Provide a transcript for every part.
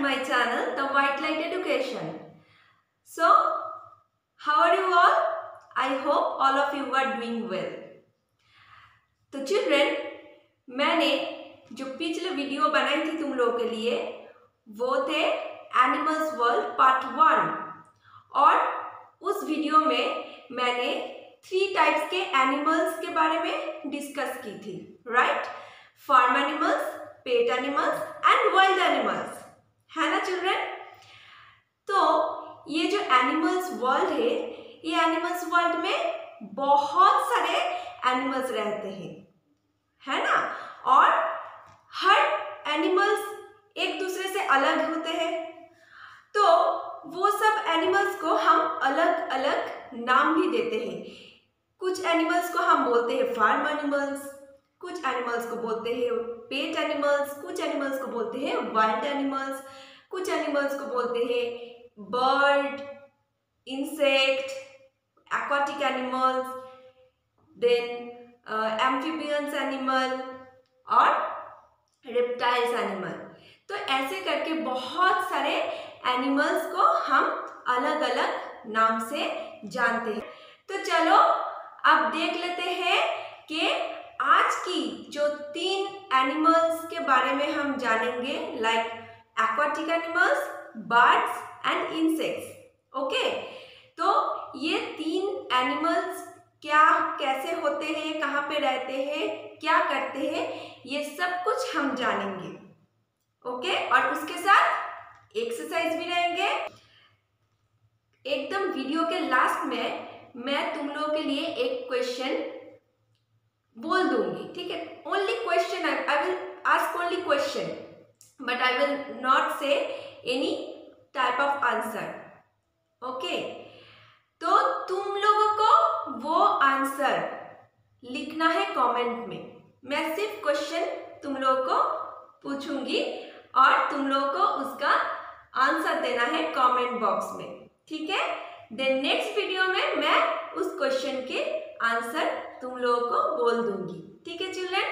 my channel, The White Light Education. So, how are you all? I hope all of you are doing well. तो children, मैंने जो पिछले video बनाई थी तुम लोगों के लिए वो थे एनिमल्स वर्ल्ड पार्ट 1 और उस वीडियो में मैंने 3 टाइप्स के एनिमल्स के बारे में डिस्कस की थी, right? Farm animals, pet animals and wild animals, है ना चिल्ड्रेन? तो ये जो एनिमल्स वर्ल्ड है, ये एनिमल्स वर्ल्ड में बहुत सारे एनिमल्स रहते हैं, है ना? और हर एनिमल्स एक दूसरे से अलग होते हैं, तो वो सब एनिमल्स को हम अलग अलग नाम भी देते हैं। कुछ एनिमल्स को हम बोलते हैं फार्म एनिमल्स, कुछ एनिमल्स को बोलते हैं पेट एनिमल्स, कुछ एनिमल्स को बोलते हैं वाइल्ड एनिमल्स, कुछ एनिमल्स को बोलते हैं bird, insect, aquatic animals, then amphibians animal और reptiles animal। तो ऐसे करके बहुत सारे एनिमल्स को हम अलग अलग नाम से जानते हैं। तो चलो अब देख लेते हैं कि आज की जो 3 एनिमल्स के बारे में हम जानेंगे, like aquatic animals, birds and insects। Okay, तो ये 3 एनिमल्स क्या कैसे होते हैं, कहाँ पे रहते हैं, क्या करते हैं, ये सब कुछ हम जानेंगे। ओके, और उसके साथ एक्सरसाइज भी रहेंगे। एकदम वीडियो के लास्ट में मैं तुम लोगों के लिए एक क्वेश्चन बोल दूंगी, ठीक है? Only question, I will ask only question, but I will not say any type of answer. Okay, तो तुम लोगों को वो आंसर लिखना है कमेंट में। मैं सिर्फ क्वेश्चन तुम लोगों को पूछूंगी और तुम लोगों को उसका आंसर देना है कमेंट बॉक्स में, ठीक है? देन नेक्स्ट वीडियो में मैं उस क्वेश्चन के आंसर तुम लोगों को बोल दूंगी, ठीक है चिल्ड्रन?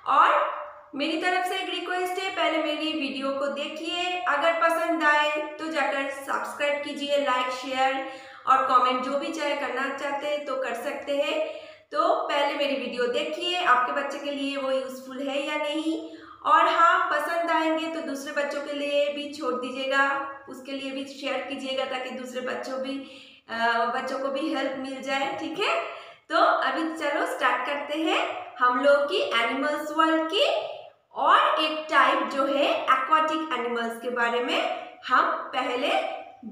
और मेरी तरफ से एक रिक्वेस्ट है, पहले मेरी वीडियो को देखिए, अगर पसंद आए तो जाकर सब्सक्राइब कीजिए, लाइक, शेयर और कमेंट जो भी चाहे करना चाहते हैं तो कर सकते हैं। तो पहले मेरी वीडियो देखिए, आपके बच्चे के लिए वो यूजफुल है या नहीं, और हाँ पसंद आएंगे तो दूसरे बच्चों के लिए भी छोड़ दीजिएगा, उसके लिए भी शेयर कीजिएगा ताकि दूसरे बच्चों को भी हेल्प मिल जाए, ठीक है? तो अभी चलो स्टार्ट करते हैं हम लोग की एनिमल्स वर्ल्ड की, और एक टाइप जो है एक्वाटिक एनिमल्स के बारे में हम पहले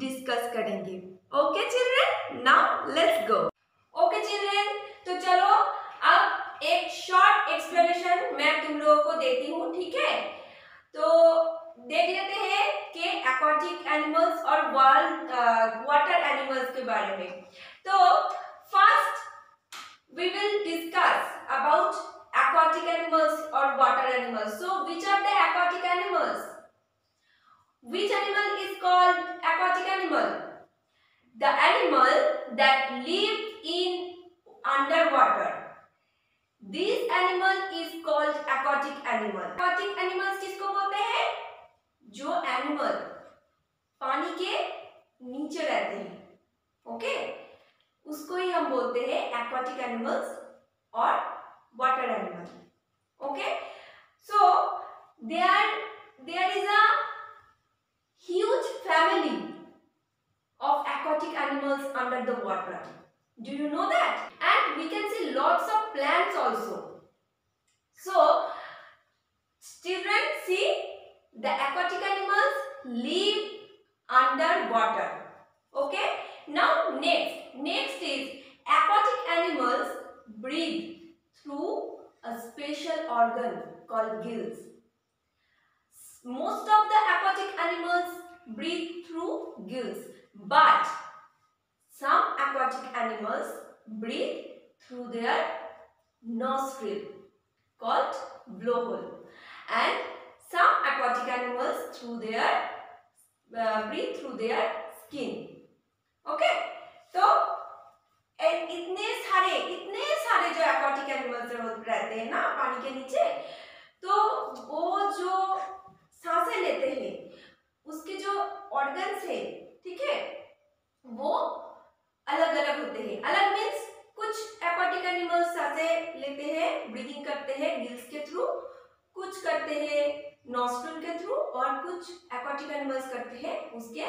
डिस्कस करेंगे। Okay children, now let's go. Okay children, तो चलो अब एक शॉर्ट एक्सप्लेनेशन मैं तुम लोगों को देती हूँ, ठीक है? तो देख लेते हैं कि एक्वाटिक एनिमल्स और वाटर एनिमल्स के बारे में। तो first we will discuss about aquatic animals or water animals. So which are the aquatic animals? Which animal is called aquatic animal? The animal that live in underwater. This animal is called aquatic animal. Aquatic animals किसको बोलते हैं? जो animal पानी के नीचे रहते हैं, okay? उसको ही हम बोलते हैं एक्वाटिक एनिमल्स और water animal. Okay, so there is a huge family of aquatic animals under the water. Do you know that? And we can see lots of plants also. So children, see the aquatic animals live under water. Okay, now next is aquatic animals breathe through a special organ called gills. Most of the aquatic animals breathe through gills, but some aquatic animals breathe through their nostril called blowhole, and some aquatic animals breathe through their skin. Okay, तो इतने सारे जो aquatic animals रहते हैं ना पानी के नीचे, तो वो जो सांसें लेते हैं उसके ऑर्गन्स है, ठीक है, वो अलग अलग होते हैं। अलग मीन्स कुछ एक्वाटिक एनिमल्स सांसें लेते हैं, ब्रीदिंग करते हैं गिल्स के थ्रू, कुछ करते हैं नॉस्ट्रल के थ्रू, और कुछ एक्वाटिक एनिमल्स करते हैं उसके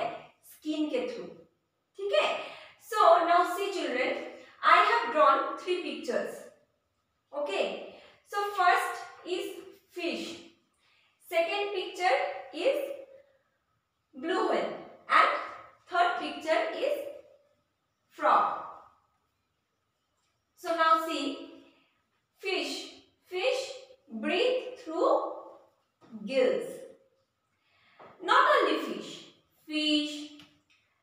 स्किन के थ्रू, ठीक है। So now see children, I have drawn 3 pictures, okay. So first is fish, second picture is blue whale, and third picture is frog. So now see, fish breathe through gills. Not only fish,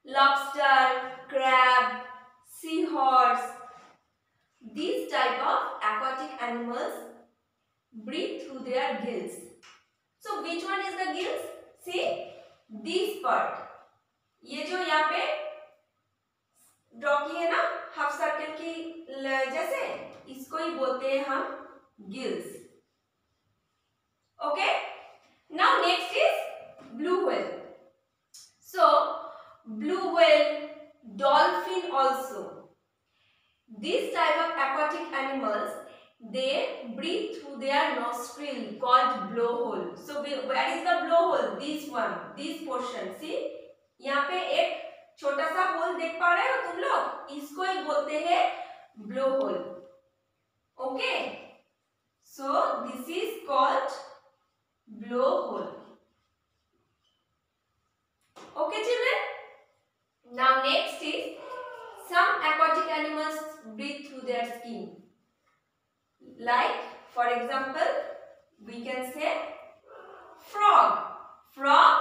lobster, crab, seahorse, these type of aquatic animals breathe through their gills. So which one is the gills? See this part, ये जो यहाँ पे draw की है ना half circle की जैसे, इसको ही बोलते हैं हम gills, okay. Now next is blue whale. So blue whale, dolphin also, this type of aquatic animals, they breathe through their nostril called blowhole. So where is the blowhole? This one, this portion. See, यहाँ पे एक छोटा सा whole देख पा रहे हो तुम लोग, इसको ही बोलते हैं blowhole. Okay, so this is called blowhole. Okay children. Now next is some aquatic animals breathe through their skin. Like for example, we can say frog. Frog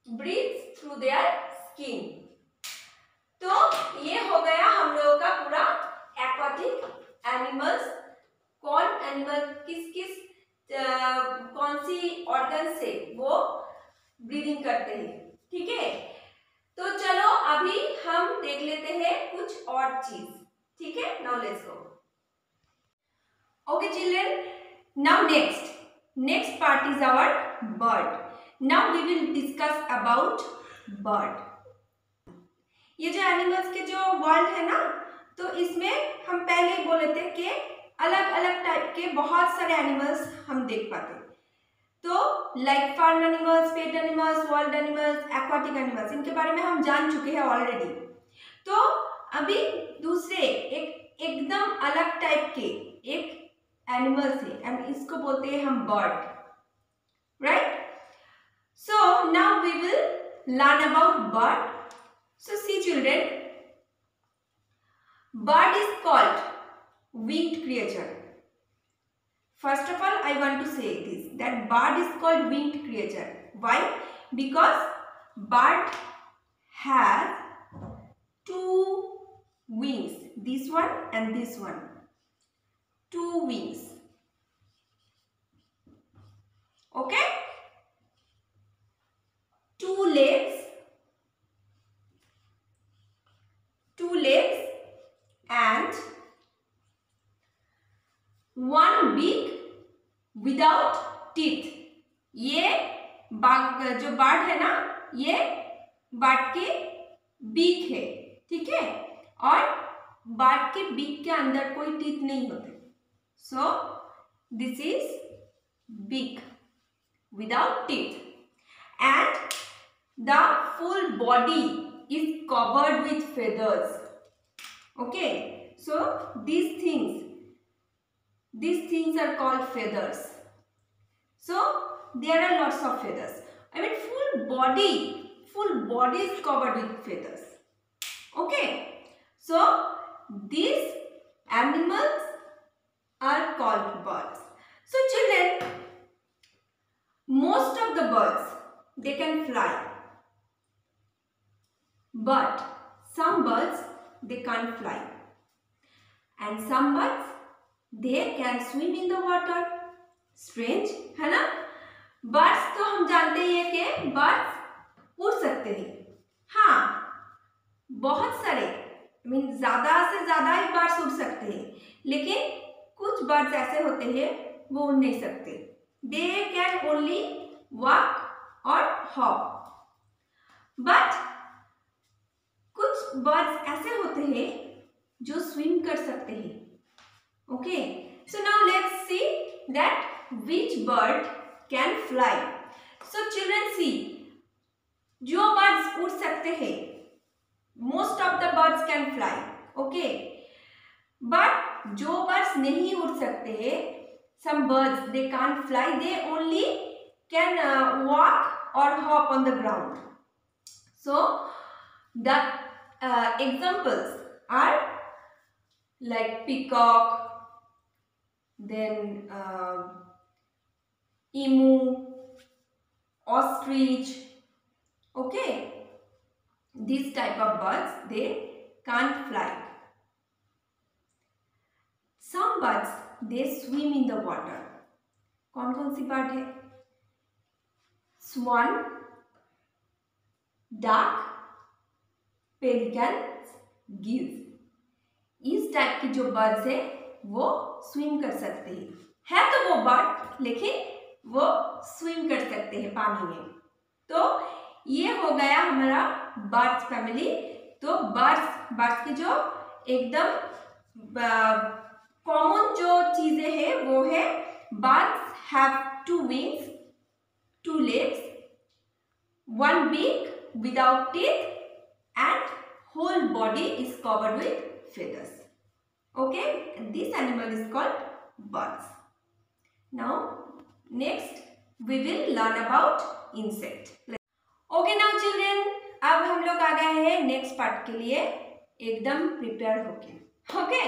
breathes through their skin. तो ये हो गया हम लोगों का पूरा aquatic animals, कौन animal किस कौन सी ऑर्गन से वो ब्रीदिंग करते हैं, ठीक है। तो चलो अभी हम देख लेते हैं कुछ और चीज, ठीक है। Now let's go. Okay children, now next part is our bird. Now we will discuss about bird. ये जो एनिमल्स के जो वर्ल्ड है ना, तो इसमें हम पहले ही बोले थे कि अलग अलग टाइप के बहुत सारे एनिमल्स हम देख पाते, तो like farm animals, pet animals, wild animals, aquatic animals, इनके बारे में हम जान चुके हैं ऑलरेडी। तो अभी दूसरे एकदम अलग टाइप के एक एनिमल्स है, एंड इसको बोलते हैं हम bird, right. So now we will learn about bird. So see children, bird is called winged creature. First of all, I want to say this, that bird is called winged creature. Why? Because bird has 2 wings, this one and this one. 2 wings, okay, 2 legs, and 1 beak without teeth. ये बाग जो bird है ना, ये bird के beak है, ठीक है, और बर्ड के बीक के अंदर कोई टीथ नहीं होते। So this is beak without teeth, and the full body is covered with feathers. Okay, so these things are called feathers. So there are lots of feathers. I mean full body is covered with feathers. Okay, so these animals are called birds. So children, most of the birds, they can fly, but some birds they can't fly, and some birds they can swim in the water. Strange है ना। Birds तो हम जानते ही है कि birds उड़ सकते हैं, हाँ बहुत सारे, मीन ज़्यादा से ज़्यादा ही बर्ड्स उड़ सकते हैं, लेकिन कुछ बर्ड्स ऐसे होते हैं वो उड़ नहीं सकते। दे कैन ओनली वॉक और हॉप, बट कुछ बर्ड्स ऐसे होते हैं जो स्विम कर सकते हैं. Okay, so now let's see that which bird can fly. So children see, जो बर्ड्स उड़ सकते हैं, most of the birds can fly. Okay, but जो बर्ड्स नहीं उड़ सकते, some birds they can't fly, they only can walk or hop on the ground. So the examples are like peacock, then emu, ostrich. Okay, these type of birds they can't fly. Some birds they swim in the water. कौन कौन सी bird है? Swan, duck, pelicans, geese. इस type की जो birds है वो swim कर सकते हैं. है तो वो बर्ड, लेकिन वो स्विम कर सकते हैं पानी में. तो ये हो गया हमारा बर्ड्स फैमिली. तो बर्ड्स की जो एकदम कॉमन जो चीजें हैं वो है birds have 2 wings, 2 legs, 1 beak without teeth, and whole body is covered with feathers. Okay, and this animal is called birds. Now next we will learn about insect. Okay now children, अब हम लोग आ गए हैं next part के लिए एकदम prepare होके. Okay,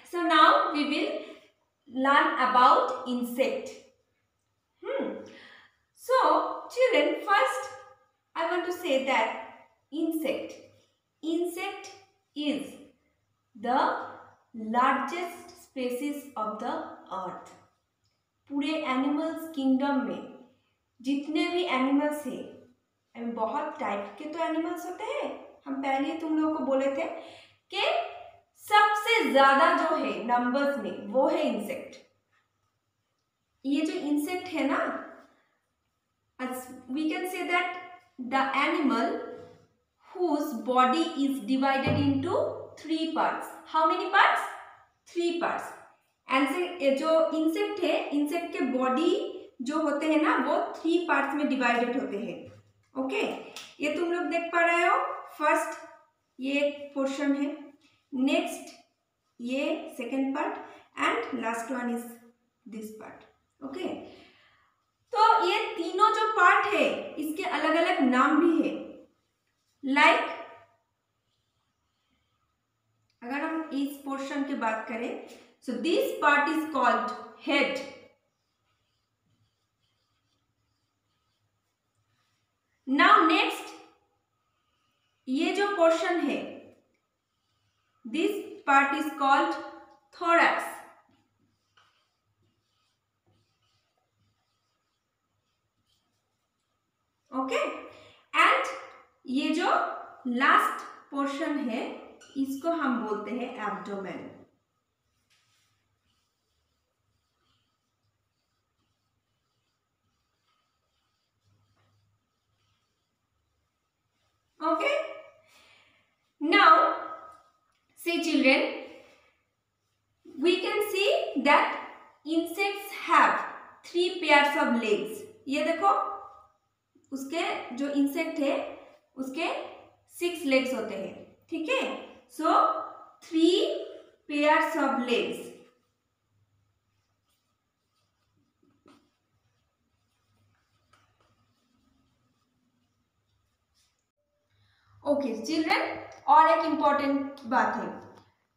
so now we will learn about insect. So children, first I want to say that insect is the largest species of the earth. पूरे एनिमल्स किंगडम में जितने भी एनिमल्स हैं, बहुत टाइप के तो एनिमल्स होते हैं. हम पहले तुम लोगों को बोले थे कि सबसे ज्यादा जो है नंबर्स में वो है इंसेक्ट. ये जो इंसेक्ट है ना, we can say that the animal whose body is divided into 3 parts. How many parts? 3 parts. and जो इंसेक्ट है, इंसेक्ट के बॉडी जो होते हैं ना वो 3 पार्ट्स में डिवाइडेड होते हैं. ओके, ये तुम लोग देख पा रहे हो. फर्स्ट ये एक पोर्शन है, नेक्स्ट ये second part, and last one is this part. Okay, तो ये तीनों जो पार्ट है इसके अलग अलग नाम भी है. लाइक अगर हम इस पोर्शन की बात करें, so this part is called head. Now next ये जो पोर्शन है, this part is called thorax. Okay, and ये जो लास्ट पोर्शन है इसको हम बोलते हैं abdomen. Okay, now see children, we can see that insects have 3 pairs of legs. ये देखो, उसके जो इंसेक्ट है उसके 6 legs होते हैं. ठीक है, सो 3 pairs of legs. Okay children, और एक इम्पॉर्टेंट बात है,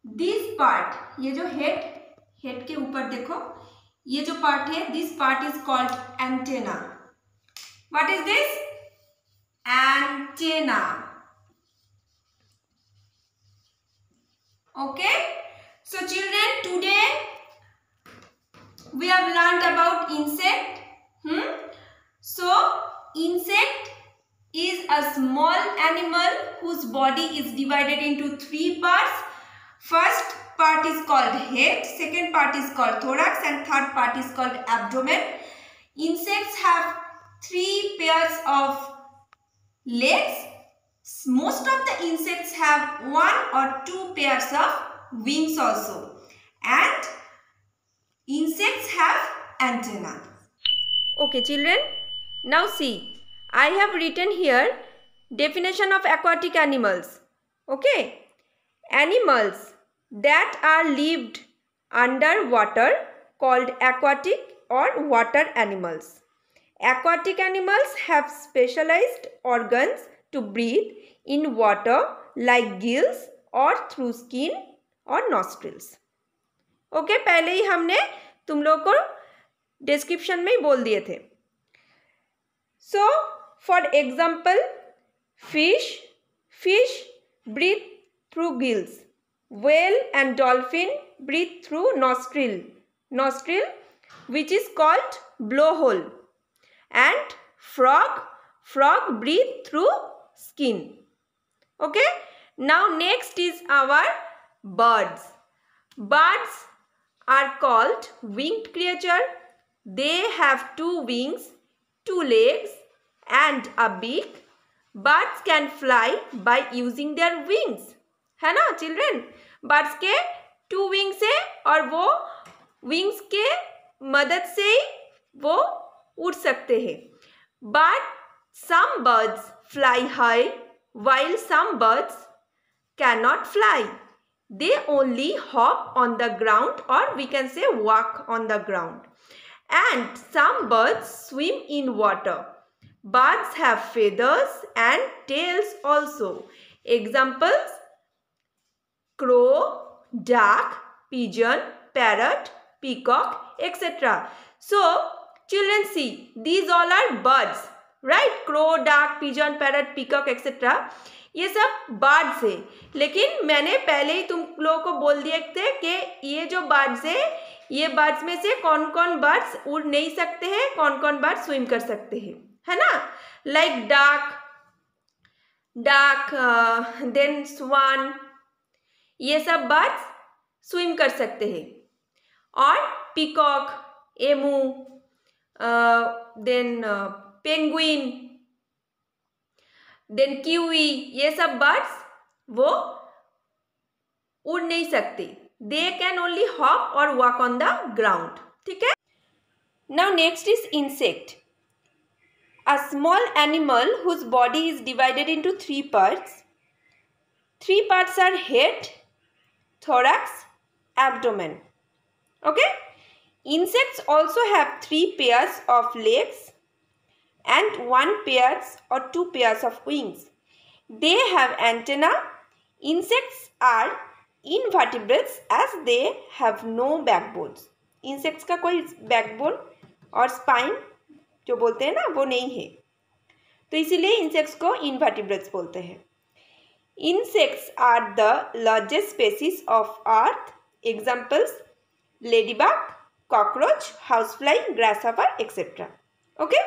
दिस पार्ट, ये जो हेड के ऊपर देखो, ये जो पार्ट है, this part is called antenna. What is this? Antenna. Okay, so children, today we have learned about insect. So insect is a small animal whose body is divided into 3 parts. First part is called head, second part is called thorax, and third part is called abdomen. Insects have 3 pairs of legs, Most of the insects have 1 or 2 pairs of wings also, and insects have antenna. Okay children, now see, I have written here definition of aquatic animals. Okay, animals that are lived under water called aquatic or water animals. Aquatic animals have specialized organs to breathe in water like gills or through skin or nostrils. Okay, पहले ही हमने तुम लोग को description में ही बोल दिए थे. So for example, fish breathe through gills. Whale and dolphin breathe through nostril which is called blowhole. And frog breathe through skin. Okay, now next is our birds. Birds are called winged creature. They have 2 wings, 2 legs and a beak. Birds can fly by using their wings. है ना children? Birds के 2 wings है और वो wings के मदद से ही वो उड़ सकते हैं. But some birds fly high while some birds cannot fly. They only hop on the ground, or we can say walk on the ground. And some birds swim in water. Birds have feathers and tails also. Examples: crow, duck, pigeon, parrot, peacock, etc. So, children see, these all are birds, right? Crow, duck, pigeon, parrot, peacock, etc. ये सब birds है. लेकिन मैंने पहले ही तुम लोगों को बोल दिए थे कि ये जो बर्ड्स है, ये बर्ड्स में से कौन कौन बर्ड्स उड़ नहीं सकते हैं, कौन कौन बर्ड्स स्विम कर सकते हैं, है ना? लाइक डक, देन स्वान, ये सब बर्ड्स स्विम कर सकते हैं. और peacock, emu, then penguin, then kiwi, ये सब बर्ड्स वो उड़ नहीं सकते. दे कैन ओनली हॉप और वॉक ऑन द ग्राउंड. ठीक है. Now next is insect. A small animal whose body is divided into 3 parts. 3 parts are head, thorax, abdomen. Okay. Insects also have 3 pairs of legs and 1 pairs or 2 pairs of wings. They have antenna. Insects are invertebrates as they have no backbones. Insects का कोई backbone और spine जो बोलते हैं ना वो नहीं है, तो इसीलिए insects को invertebrates बोलते हैं. Insects are the largest species of earth. Examples: ladybug, cockroach, housefly, grasshopper, etc. Okay?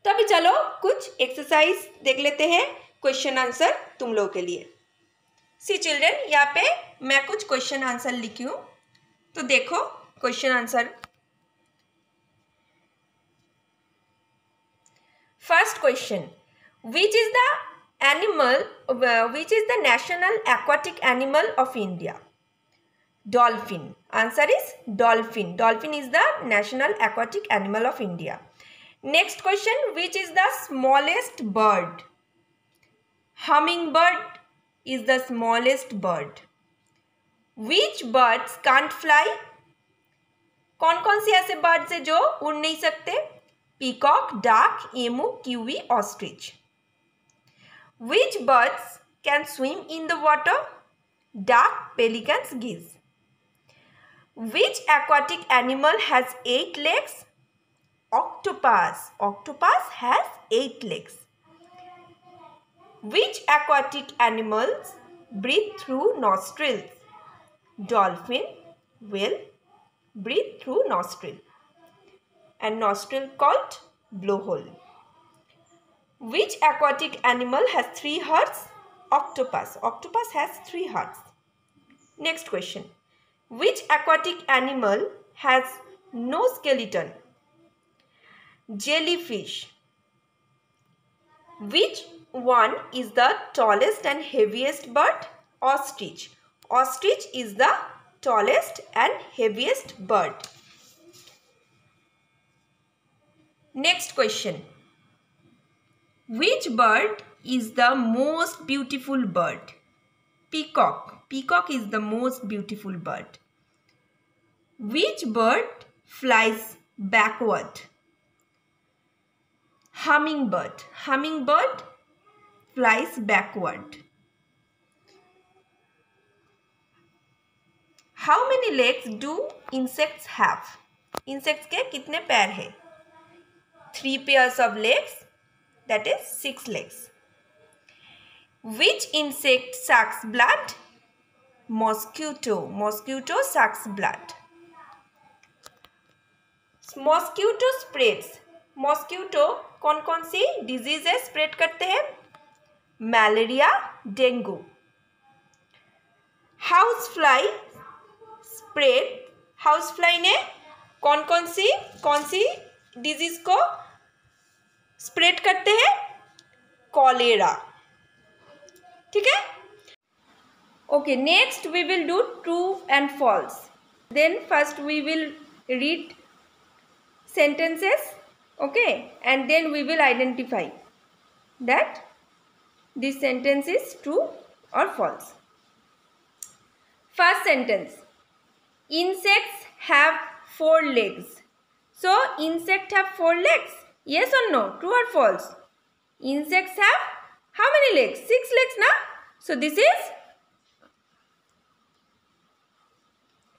तो अभी चलो कुछ एक्सरसाइज देख लेते हैं, क्वेश्चन आंसर तुम लोगों के लिए. सी चिल्ड्रन, यहाँ पे मैं कुछ क्वेश्चन आंसर लिखी हूँ, तो देखो question answer. First question, which is the national aquatic animal of India? Dolphin. Answer is dolphin. Dolphin is the national aquatic animal of India. Next question, which is the smallest bird? Hummingbird is the smallest bird. Which birds can't fly? कौन कौन से ऐसे birds है जो उड़ नहीं सकते? Peacock, duck, emu, kiwi, ostrich. Which birds can swim in the water? Duck, pelicans, geese. Which aquatic animal has 8 legs? Octopus. Octopus has 8 legs. Which aquatic animals breathe through nostrils? Dolphin, whale breathe through nostril, and nostril called blowhole. Which aquatic animal has 3 hearts? Octopus. Octopus has 3 hearts. Next question. Which aquatic animal has no skeleton? Jellyfish. Which one is the tallest and heaviest bird? Ostrich. Ostrich is the tallest and heaviest bird. Next question. Which bird is the most beautiful bird? Peacock. Peacock is the most beautiful bird. Which bird flies backward? Hummingbird. Hummingbird flies backward. How many legs do insects have? Insects के कितने पैर हैं? 3 pairs of legs, that is 6 legs. Which insect sucks blood? Mosquito. Mosquito sucks blood. Mosquito spreads. Mosquito कौन कौन सी diseases spread करते हैं? Malaria, dengue. House fly spread. House fly ने कौन सी डिजीज को स्प्रेड करते हैं? कॉलेरा. ठीक है. Okay, next we will do true and false. Then first we will read sentences, okay, and then we will identify that this sentence is true or false. First sentence. Insects have 4 legs. So insects have 4 legs. Yes or no? True or false? Insects have how many legs? 6 legs, na? So this is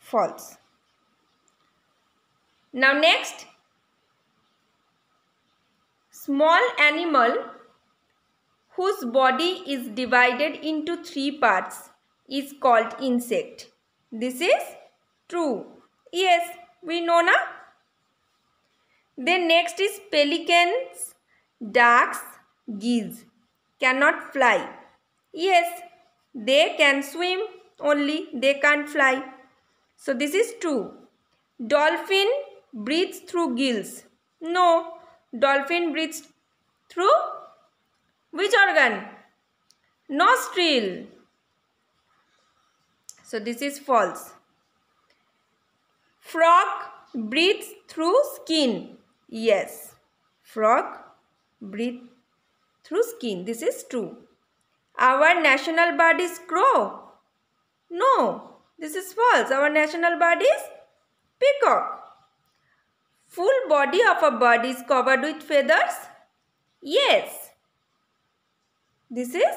false. Now next, small animal whose body is divided into 3 parts is called insect. This is true. Yes, we know na. Then next is pelicans, ducks, geese cannot fly. Yes, they can swim only, they can't fly. So this is true. Dolphin breathes through gills. No, dolphin breathes through which organ? Nostril. So this is false. Frog breathes through skin. Yes, frog breathes through skin. This is true. Our national bird is crow. No, this is false. Our national bird is peacock. Full body of a bird is covered with feathers. Yes, this is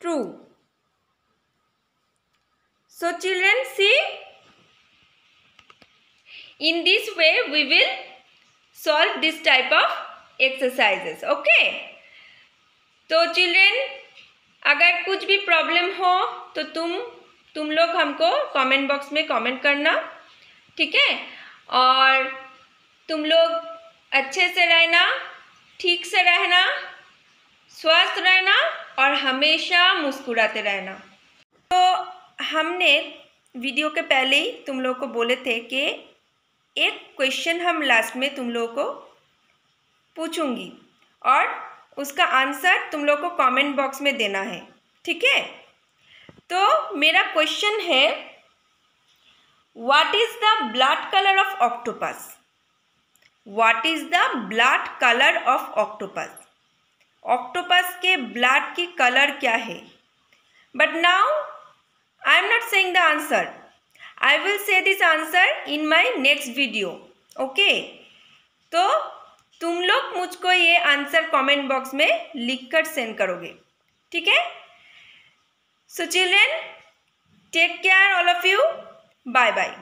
true. So children, see, in this way we will solve this type of exercises. Okay. तो children, अगर कुछ भी problem हो तो तुम लोग हमको comment box में कमेंट करना, ठीक है. और तुम लोग अच्छे से रहना, ठीक से रहना, स्वस्थ रहना और हमेशा मुस्कुराते रहना. तो हमने वीडियो के पहले ही तुम लोग को बोले थे कि एक क्वेश्चन हम लास्ट में तुम लोग को पूछूंगी और उसका आंसर तुम लोग को कमेंट बॉक्स में देना है, ठीक है. तो मेरा क्वेश्चन है, what is the blood colour of octopus? What is the blood colour of octopus? Octopus के ब्लड की कलर क्या है? But now I am not saying the answer. I will say this answer in my next video. Okay? तो तुम लोग मुझको ये answer comment box में लिखकर सेंड करोगे, ठीक है. So children, take care all of you. Bye bye.